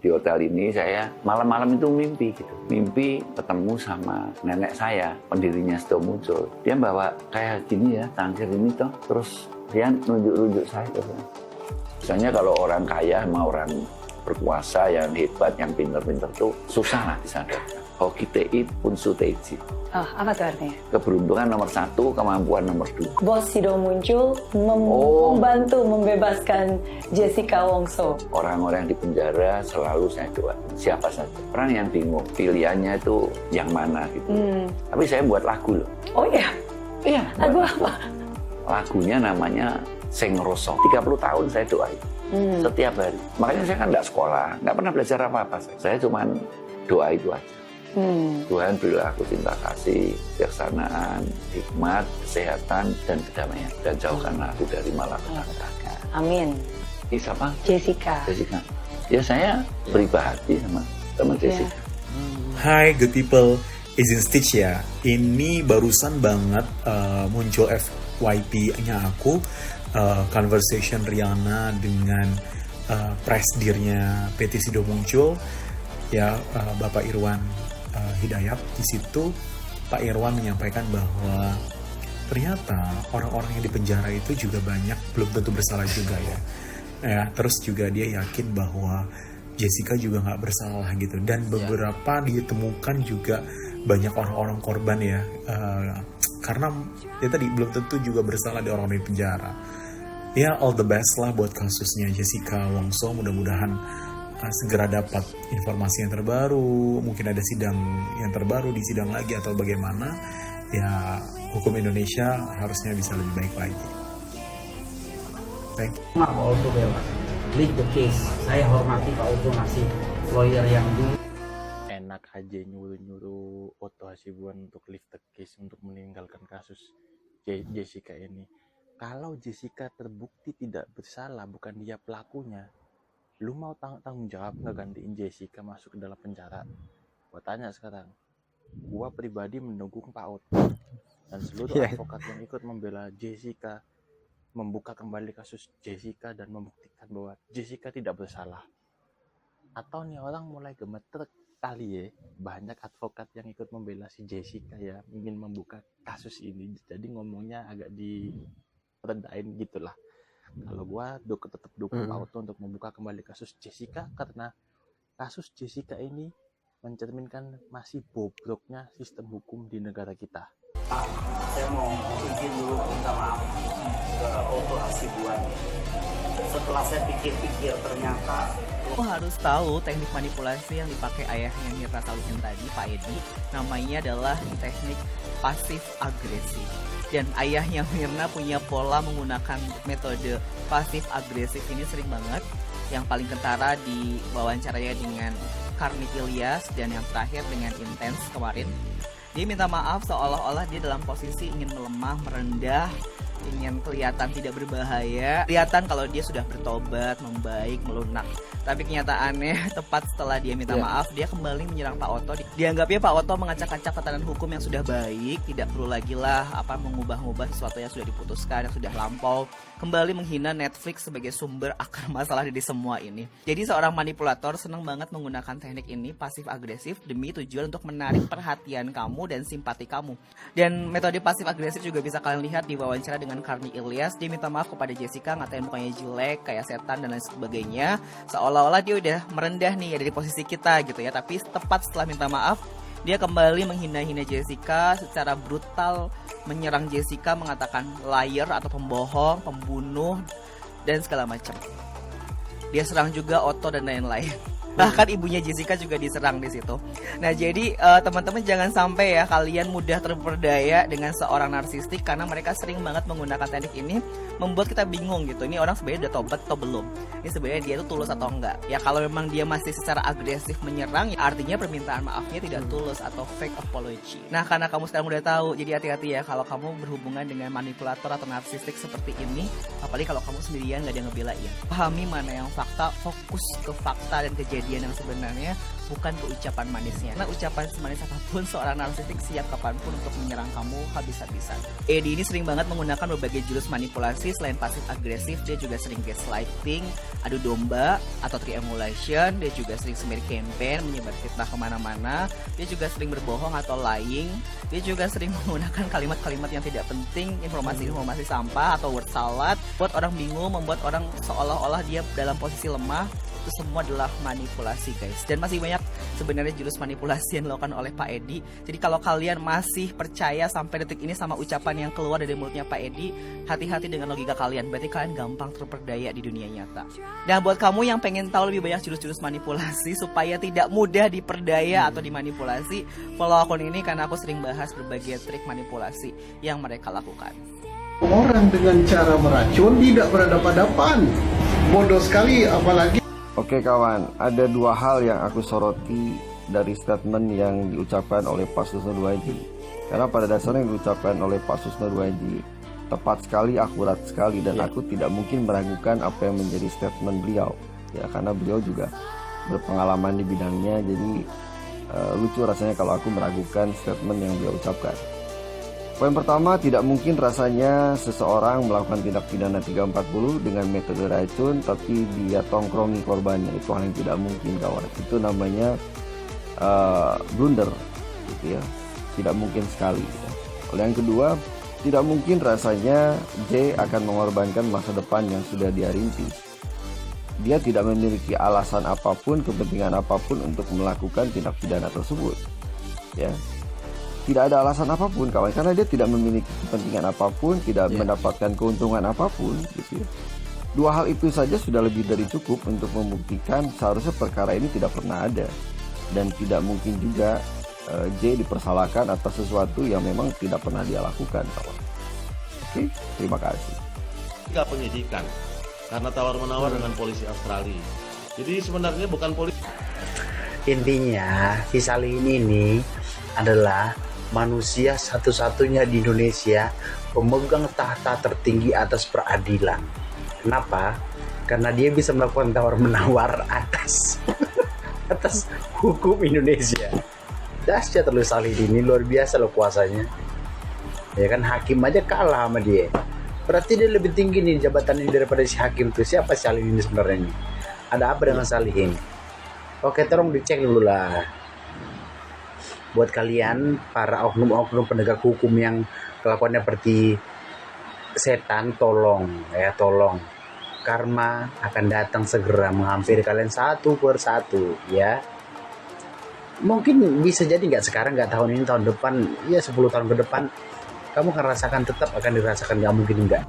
Di hotel ini saya malam-malam itu mimpi ketemu sama nenek saya, pendirinya Sido Muncul. Dia bawa kayak gini ya, tangkir ini toh, terus dia nunjuk-nunjuk saya terus. Misalnya kalau orang kaya sama orang berkuasa yang hebat, yang pinter-pinter tuh susah lah disadarkan. Hoki teit pun suteji. Oh, apa tuh artinya? Keberuntungan nomor 1, kemampuan nomor 2. Bos Sido Muncul membantu membebaskan Jessica Wongso. Orang-orang di penjara selalu saya doa. Siapa saja. Orang yang bingung pilihannya itu yang mana gitu. Tapi saya buat lagu loh. Oh iya? Iya. Lagu apa? Lagunya namanya Sing Roso. 30 tahun saya doain. Setiap hari. Makanya saya kan nggak sekolah, nggak pernah belajar apa-apa. Saya cuma doa itu aja. Tuhan berilah aku cinta kasih, kebijaksanaan, hikmat, kesehatan, dan kedamaian. Dan jauhkanlah aku dari malapetaka. Amin. Siapa? Jessica. Ya saya pribadi sama Jessica. Hai good people, izin Stitch ya. Ini barusan banget muncul FYP-nya aku, conversation Rihanna dengan presidirnya PT Sido Muncul, ya Bapak Irwan Hidayat. Di situ Pak Irwan menyampaikan bahwa ternyata orang-orang yang di penjara itu juga banyak belum tentu bersalah juga ya. Terus juga dia yakin bahwa Jessica juga nggak bersalah gitu, dan beberapa ditemukan juga banyak orang-orang korban ya, karena ya tadi belum tentu juga bersalah di orang di penjara. Ya all the best lah buat kasusnya Jessica Wongso, mudah-mudahan segera dapat informasi yang terbaru, mungkin ada sidang yang terbaru, di sidang lagi atau bagaimana. Ya hukum Indonesia harusnya bisa lebih baik lagi. Thank you. Pak Oto bebas, lead the case. Saya hormati Pak Oto masih lawyer yang dulu. Enak aja nyuruh-nyuruh Otto Hasibuan untuk lift the case, untuk meninggalkan kasus Jessica ini. Kalau Jessica terbukti tidak bersalah, bukan dia pelakunya, lu mau tanggung jawab nggak gantiin Jessica masuk ke dalam penjara? Gua tanya sekarang. Gua pribadi mendukung Pak Otto dan seluruh advokat yang ikut membela Jessica, membuka kembali kasus Jessica dan membuktikan bahwa Jessica tidak bersalah. Atau nih orang mulai gemeter kali ya, banyak advokat yang ikut membela si Jessica ya, ingin membuka kasus ini, jadi ngomongnya agak diredain gitulah. Kalau gua tetap dukung Pak Otto untuk membuka kembali kasus Jessica, karena kasus Jessica ini mencerminkan masih bobroknya sistem hukum di negara kita. Saya mau izin dulu minta maaf ke Otto Hasibuan. Setelah saya pikir-pikir ternyata Lo harus tahu teknik manipulasi yang dipakai ayahnya Mirna Salihin tadi, Pak Edi. Namanya adalah teknik pasif agresif. Dan ayahnya Mirna punya pola menggunakan metode pasif agresif ini sering banget. Yang paling kentara di wawancaranya dengan Karni Ilyas, dan yang terakhir dengan Intens kemarin. Dia minta maaf seolah-olah dia dalam posisi ingin melemah, merendah, ingin kelihatan tidak berbahaya, kelihatan kalau dia sudah bertobat, membaik, melunak. Tapi kenyataannya tepat setelah dia minta maaf, dia kembali menyerang Pak Otto. Dianggapnya Pak Otto mengacak-acak tatanan hukum yang sudah baik, tidak perlu lagi lah mengubah-ubah sesuatu yang sudah diputuskan, yang sudah lampau. Kembali menghina Netflix sebagai sumber akar masalah dari semua ini. Jadi seorang manipulator senang banget menggunakan teknik ini pasif agresif demi tujuan untuk menarik perhatian kamu dan simpati kamu. Dan metode pasif agresif juga bisa kalian lihat di wawancara dengan Karni Ilyas. Dia minta maaf kepada Jessica, ngatain mukanya jelek, kayak setan dan lain sebagainya. Seolah-olah dia udah merendah nih ya dari posisi kita gitu ya. Tapi tepat setelah minta maaf, dia kembali menghina-hina Jessica secara brutal, menyerang Jessica, mengatakan liar atau pembohong, pembunuh, dan segala macam. Dia serang juga Otto dan lain-lain. Bahkan ibunya Jessica juga diserang di situ. Nah, jadi teman-teman jangan sampai ya kalian mudah terperdaya dengan seorang narsistik, karena mereka sering banget menggunakan teknik ini, membuat kita bingung gitu. Ini orang sebenarnya udah tobat atau belum? Ini sebenarnya dia tuh tulus atau enggak? Ya kalau memang dia masih secara agresif menyerang, ya artinya permintaan maafnya tidak tulus atau fake apology. Nah, karena kamu sekarang udah tahu, jadi hati-hati ya kalau kamu berhubungan dengan manipulator atau narsistik seperti ini, apalagi kalau kamu sendirian gak ada yang ngebelain. Pahami mana yang fakta, fokus ke fakta dan kejadian yang sebenarnya, bukan ke ucapan manisnya. Karena ucapan semanis apapun, seorang narsistik siap kapanpun untuk menyerang kamu habis-habisan. Eddie ini sering banget menggunakan berbagai jurus manipulasi. Selain pasif agresif, dia juga sering gaslighting, adu domba, atau triangulation. Dia juga sering smear campaign, menyebar fitnah kemana-mana. Dia juga sering berbohong atau lying. Dia juga sering menggunakan kalimat-kalimat yang tidak penting, informasi-informasi sampah atau word salad, buat orang bingung, membuat orang seolah-olah dia dalam posisi lemah. Itu semua adalah manipulasi, guys. Dan masih banyak sebenarnya jurus manipulasi yang dilakukan oleh Pak Edi. Jadi kalau kalian masih percaya sampai detik ini sama ucapan yang keluar dari mulutnya Pak Edi, hati-hati dengan logika kalian. Berarti kalian gampang terperdaya di dunia nyata. Dan buat kamu yang pengen tahu lebih banyak jurus-jurus manipulasi supaya tidak mudah diperdaya atau dimanipulasi, follow akun ini karena aku sering bahas berbagai trik manipulasi yang mereka lakukan. Orang dengan cara meracun tidak berhadapan-hadapan. Bodoh sekali, apalagi. Oke kawan, ada dua hal yang aku soroti dari statement yang diucapkan oleh Pak Susno Duaji. Karena pada dasarnya yang diucapkan oleh Pak Susno Duaji tepat sekali, akurat sekali, dan aku tidak mungkin meragukan apa yang menjadi statement beliau. Ya, karena beliau juga berpengalaman di bidangnya, jadi lucu rasanya kalau aku meragukan statement yang beliau ucapkan. Poin pertama, tidak mungkin rasanya seseorang melakukan tindak pidana 340 dengan metode racun tapi dia tongkrongi korbannya. Itu hal yang tidak mungkin, kawan. Itu namanya blunder, gitu ya. Tidak mungkin sekali. Ya. Oleh yang kedua, tidak mungkin rasanya J akan mengorbankan masa depan yang sudah dia rintis. Dia tidak memiliki alasan apapun, kepentingan apapun untuk melakukan tindak pidana tersebut. Ya. Tidak ada alasan apapun, kawan, karena dia tidak memiliki kepentingan apapun, tidak mendapatkan keuntungan apapun, gitu ya. Dua hal itu saja sudah lebih dari cukup untuk membuktikan seharusnya perkara ini tidak pernah ada, dan tidak mungkin juga J dipersalahkan atas sesuatu yang memang tidak pernah dia lakukan, kawan. Oke, terima kasih. Tidak penyidikan karena tawar-menawar dengan polisi Australia. Jadi sebenarnya bukan polisi. Intinya si Salim ini adalah manusia satu-satunya di Indonesia pemegang tahta tertinggi atas peradilan. Kenapa? Karena dia bisa melakukan tawar-menawar atas hukum Indonesia. Dahsyat loh Salim ini, luar biasa loh kuasanya. Ya kan, hakim aja kalah sama dia. Berarti dia lebih tinggi nih jabatan ini daripada si hakim tuh. Siapa Salim ini sebenarnya nih? Ada apa dengan Salim ini? Oke, tolong dicek dulu lah. Buat kalian para oknum-oknum penegak hukum yang kelakuannya seperti setan, tolong karma akan datang segera menghampiri kalian satu per satu, ya. Mungkin bisa jadi nggak sekarang, nggak tahun ini, tahun depan, ya 10 tahun ke depan kamu akan rasakan, tetap akan dirasakan, nggak mungkin enggak.